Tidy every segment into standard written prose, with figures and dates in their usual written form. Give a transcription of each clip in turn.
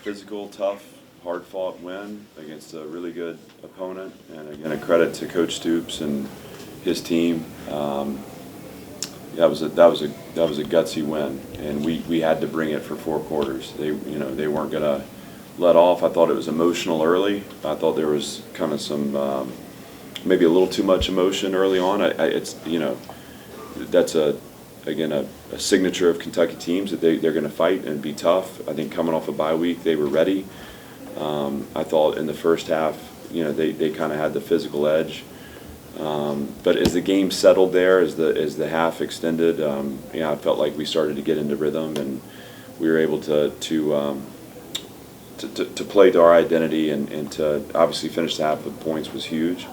physical, tough, hard-fought win against a really good opponent, and again, a credit to Coach Stoops and his team. That was a gutsy win, and we had to bring it for 4 quarters. They weren't gonna let off. I thought it was emotional early. I thought there was kind of some maybe a little too much emotion early on. It's that's again a signature of Kentucky teams that they're going to fight and be tough. I think coming off a bye week, they were ready. I thought in the first half, they kind of had the physical edge. But as the game settled there, as the half extended, I felt like we started to get into rhythm, and we were able to play to our identity, and to obviously finish the half with points was huge.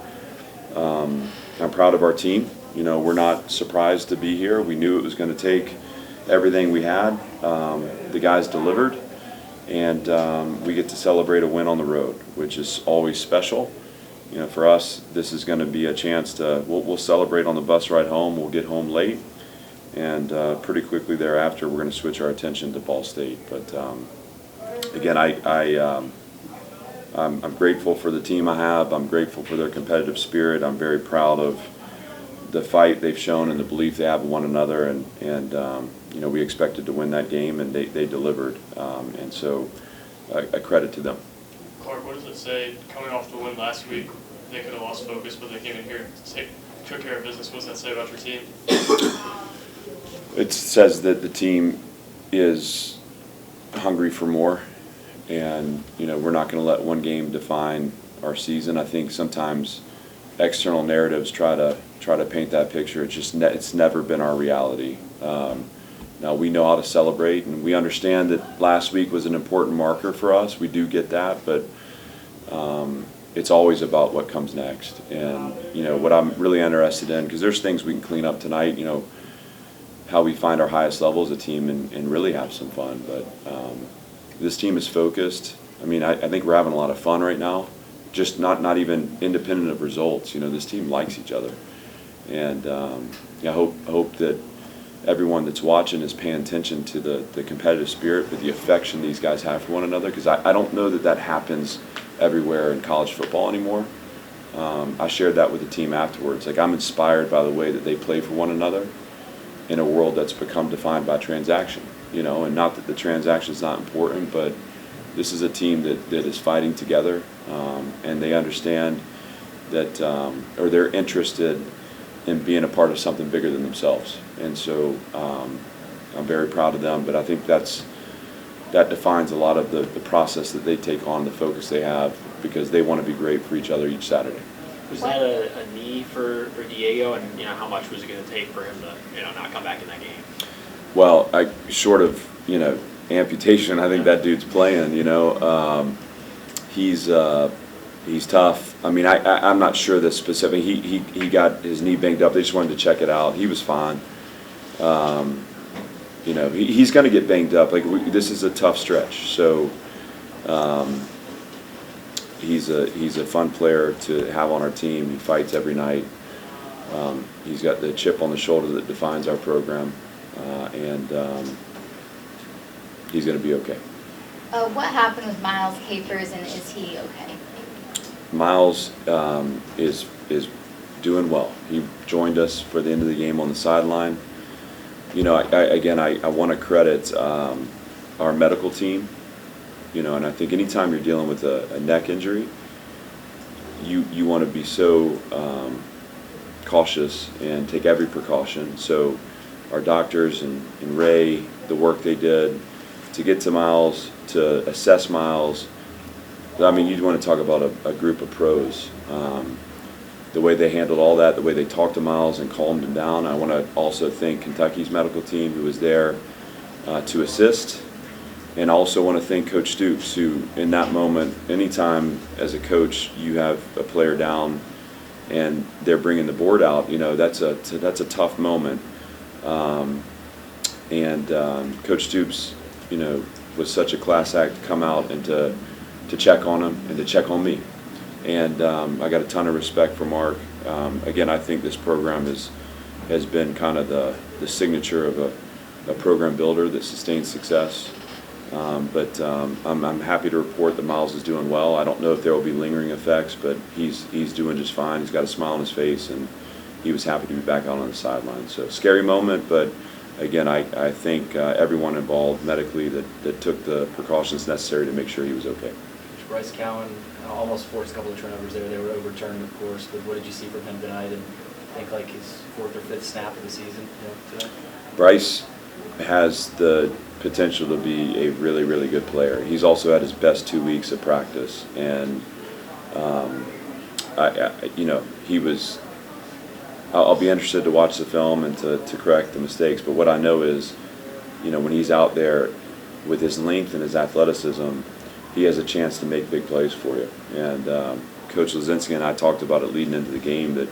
I'm proud of our team. We're not surprised to be here. We knew it was going to take everything we had. The guys delivered, and we get to celebrate a win on the road, which is always special. For us, this is going to be a chance to, we'll celebrate on the bus ride home. We'll get home late, and pretty quickly thereafter, we're going to switch our attention to Ball State. But again, I'm grateful for the team I have. I'm grateful for their competitive spirit. I'm very proud of the fight they've shown and the belief they have in one another. And we expected to win that game, and they delivered. And so a credit to them. Clark, what does it say coming off the win last week? They could have lost focus, but they came in here and took care of business. What does that say about your team? It says that the team is hungry for more. And we're not going to let one game define our season. I think sometimes external narratives try to paint that picture. It's never been our reality. Now we know how to celebrate, and we understand that last week was an important marker for us. We do get that, but it's always about what comes next. And what I'm really interested in, because there's things we can clean up tonight. How we find our highest level as a team and really have some fun, but. This team is focused. I think we're having a lot of fun right now, just not even independent of results. This team likes each other, and I hope that everyone that's watching is paying attention to the competitive spirit, but the affection these guys have for one another, because I don't know that happens everywhere in college football anymore. I shared that with the team afterwards. I'm inspired by the way that they play for one another in a world that's become defined by transaction. And not that the transaction is not important, but this is a team that is fighting together, and they understand that, or they're interested in being a part of something bigger than themselves. And so I'm very proud of them, but I think that defines a lot of the process that they take on, the focus they have, because they want to be great for each other each Saturday. Was that a knee for Diego, and how much was it going to take for him to not come back in that game? Well, short of amputation, I think that dude's playing. He's tough. I'm not sure the specific. He got his knee banged up. They just wanted to check it out. He was fine. He's going to get banged up. This is a tough stretch. So he's a fun player to have on our team. He fights every night. He's got the chip on the shoulder that defines our program. And he's going to be okay. What happened with Miles Capers, and is he okay? Miles is doing well. He joined us for the end of the game on the sideline. I want to credit our medical team. And I think anytime you're dealing with a neck injury, you want to be so cautious and take every precaution. So our doctors and Ray, the work they did to get to Miles, to assess Miles. You'd want to talk about a group of pros. The way they handled all that, the way they talked to Miles and calmed him down. I want to also thank Kentucky's medical team, who was there to assist. And I also want to thank Coach Stoops, who in that moment, anytime as a coach you have a player down and they're bringing the board out, that's a tough moment. Coach Stoops, was such a class act to come out and to check on him and to check on me. And I got a ton of respect for Mark. Again, I think this program has been kind of the signature of a program builder that sustains success. I'm happy to report that Miles is doing well. I don't know if there will be lingering effects, but he's doing just fine. He's got a smile on his face, and he was happy to be back out on the sideline. So scary moment, but again, I thank everyone involved medically that took the precautions necessary to make sure he was okay. Bryce Cowen almost forced a couple of turnovers there. They were overturned, of course, but what did you see from him tonight, and I think like his 4th or 5th snap of the season today? Bryce has the potential to be a really, really good player. He's also had his best 2 weeks of practice, and he was. I'll be interested to watch the film and to correct the mistakes. But what I know is, when he's out there with his length and his athleticism, he has a chance to make big plays for you. And Coach Lazinski and I talked about it leading into the game that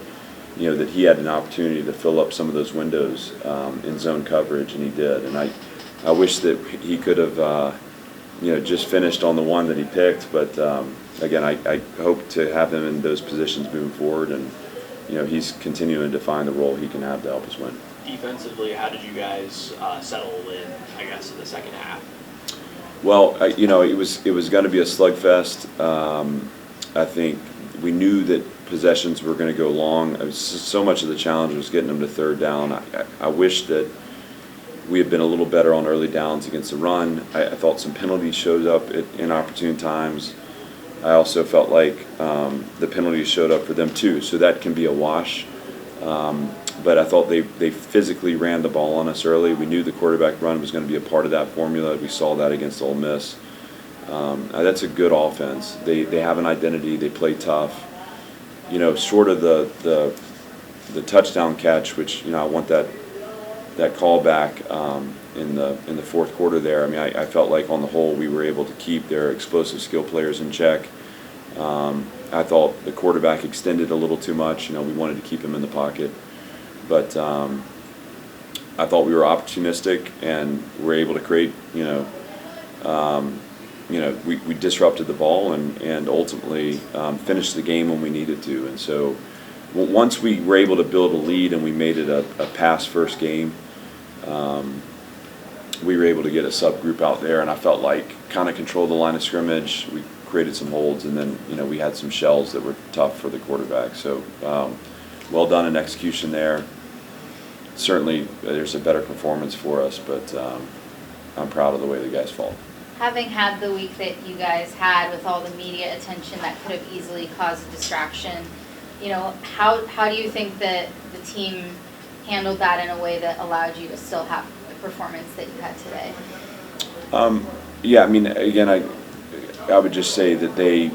he had an opportunity to fill up some of those windows in zone coverage, and he did. And I wish that he could have just finished on the one that he picked. But again, I hope to have him in those positions moving forward, and he's continuing to define the role he can have to help us win. Defensively, how did you guys settle in, I guess, in the second half? Well, it was going to be a slugfest. I think we knew that possessions were going to go long. So much of the challenge was getting them to third down. I wish that we had been a little better on early downs against the run. I thought some penalties showed up at inopportune times. I also felt like the penalties showed up for them too, so that can be a wash. But I thought they physically ran the ball on us early. We knew the quarterback run was going to be a part of that formula. We saw that against Ole Miss. That's a good offense. They have an identity. They play tough. Short of the touchdown catch, which I want that call back in the 4th quarter there. I mean, I felt like on the whole we were able to keep their explosive skill players in check. I thought the quarterback extended a little too much. We wanted to keep him in the pocket. But I thought we were opportunistic and were able to create, we disrupted the ball and ultimately finished the game when we needed to. And so once we were able to build a lead and we made it a pass-first game, we were able to get a subgroup out there, and I felt like kind of controlled the line of scrimmage. We created some holds, and then we had some shells that were tough for the quarterback. So well done in execution there. Certainly there's a better performance for us, but I'm proud of the way the guys fought. Having had the week that you guys had with all the media attention that could have easily caused a distraction, how do you think that the team handled that in a way that allowed you to still have the performance that you had today? Yeah, I mean, again, I would just say that they're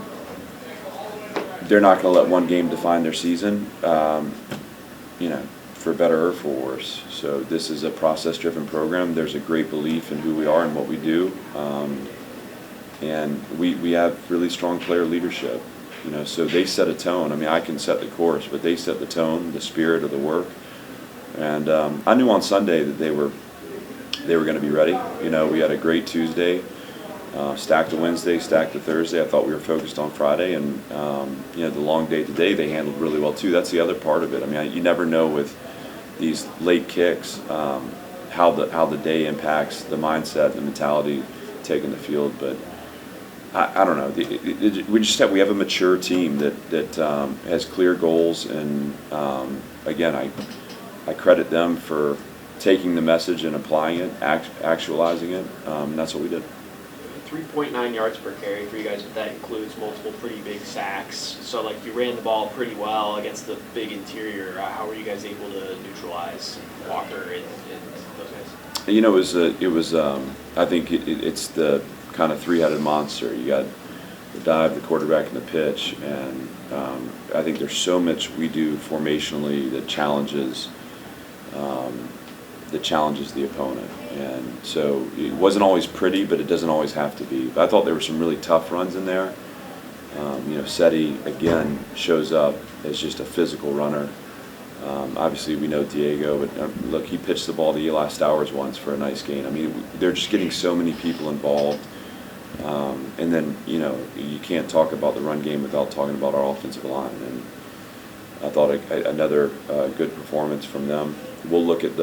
not going to let one game define their season, for better or for worse. So this is a process-driven program. There's a great belief in who we are and what we do, and we have really strong player leadership. So they set a tone. I mean, I can set the course, but they set the tone, the spirit of the work. And I knew on Sunday that they were going to be ready. We had a great Tuesday. Stacked a Wednesday, stacked a Thursday. I thought we were focused on Friday, and the long day today they handled really well too. That's the other part of it. I mean, you never know with these late kicks how the day impacts the mindset, the mentality taking the field. But I don't know. We have a mature team that has clear goals, and again, I credit them for taking the message and applying it, actualizing it, and that's what we did. 3.9 yards per carry for you guys, but that includes multiple pretty big sacks. So, you ran the ball pretty well against the big interior. How were you guys able to neutralize Walker and those guys? I think it's the kind of three-headed monster. You got the dive, the quarterback, and the pitch. And I think there's so much we do formationally that challenges the opponent. And so it wasn't always pretty, but it doesn't always have to be. But I thought there were some really tough runs in there. Seti, again, shows up as just a physical runner. Obviously, we know Diego, but look, he pitched the ball to Eli Stowers once for a nice gain. I mean, they're just getting so many people involved. And then, you can't talk about the run game without talking about our offensive line. And I thought another good performance from them. We'll look at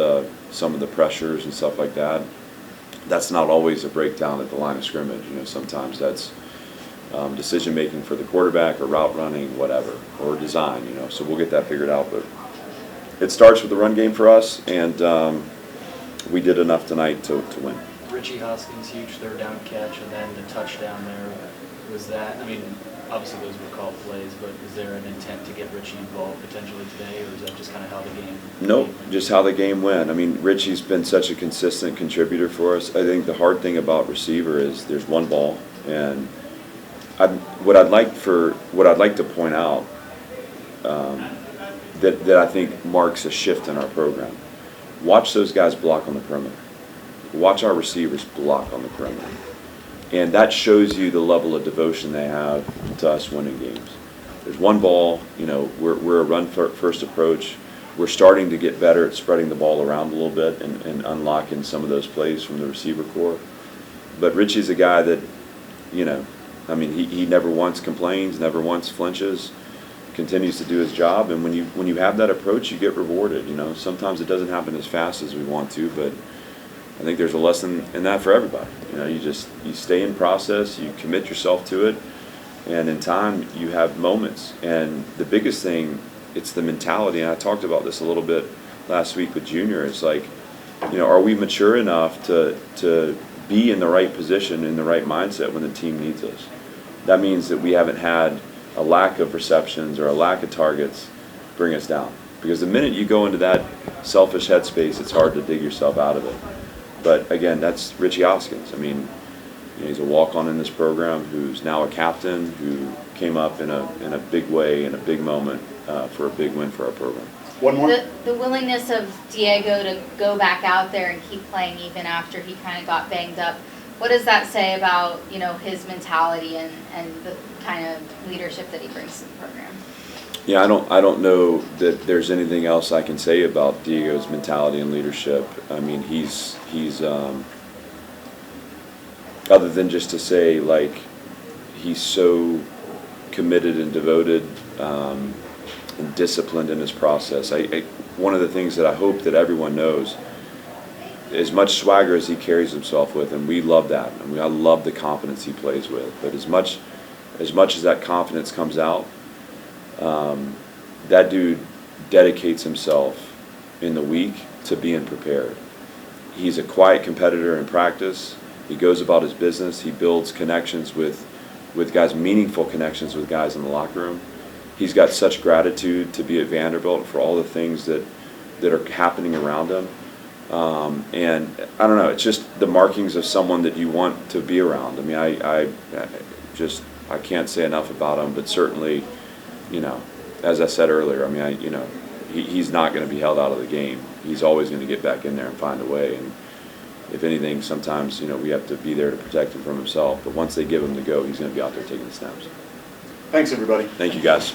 some of the pressures and stuff like that. that's not always a breakdown at the line of scrimmage. You know, sometimes that's decision making for the quarterback or route running, whatever, or design. You know, so we'll get that figured out. But it starts with the run game for us, and we did enough tonight to win. Richie Hoskins, huge third down catch, and then the touchdown there. Was that, I mean, obviously those were called plays, but is there an intent to get Richie involved potentially today, or is that just kind of how the game? Nope, just how the game went. I mean, Richie's been such a consistent contributor for us. I think the hard thing about receiver is there's one ball, and what I'd like to point out that I think marks a shift in our program. Watch those guys block on the perimeter. Watch our receivers block on the perimeter. And that shows you the level of devotion they have to us winning games. There's one ball, you know, we're a run-first approach. We're starting to get better at spreading the ball around a little bit and unlocking some of those plays from the receiver core. But Richie's a guy that, you know, I mean, he never once complains, never once flinches, continues to do his job. And when you have that approach, you get rewarded. You know, sometimes it doesn't happen as fast as we want to, but I think there's a lesson in that for everybody. You know, you stay in process, you commit yourself to it, and in time you have moments. And the biggest thing, it's the mentality. And I talked about this a little bit last week with Junior. It's like, you know, are we mature enough to be in the right position, in the right mindset when the team needs us? That means that we haven't had a lack of receptions or a lack of targets bring us down. Because the minute you go into that selfish headspace, it's hard to dig yourself out of it. But again, that's Richie Hoskins. I mean, you know, he's a walk-on in this program who's now a captain, who came up in a big way, in a big moment for a big win for our program. One more? The willingness of Diego to go back out there and keep playing even after he kind of got banged up, what does that say about, you know, his mentality and the kind of leadership that he brings to the program? Yeah, I don't know that there's anything else I can say about Diego's mentality and leadership. I mean, he's other than just to say, like, he's so committed and devoted and disciplined in his process. One of the things that I hope that everyone knows, as much swagger as he carries himself with, and we love that. I mean, I love the confidence he plays with. But as much as that confidence comes out, that dude dedicates himself in the week to being prepared. He's a quiet competitor in practice. He goes about his business. He builds connections with guys, meaningful connections with guys in the locker room. He's got such gratitude to be at Vanderbilt for all the things that are happening around him. And I don't know, it's just the markings of someone that you want to be around. I mean, I can't say enough about him, but certainly, you know, as I said earlier, I mean, he's not going to be held out of the game. He's always going to get back in there and find a way. And if anything, sometimes, you know, we have to be there to protect him from himself. But once they give him the go, he's going to be out there taking the snaps. Thanks, everybody. Thank you, guys.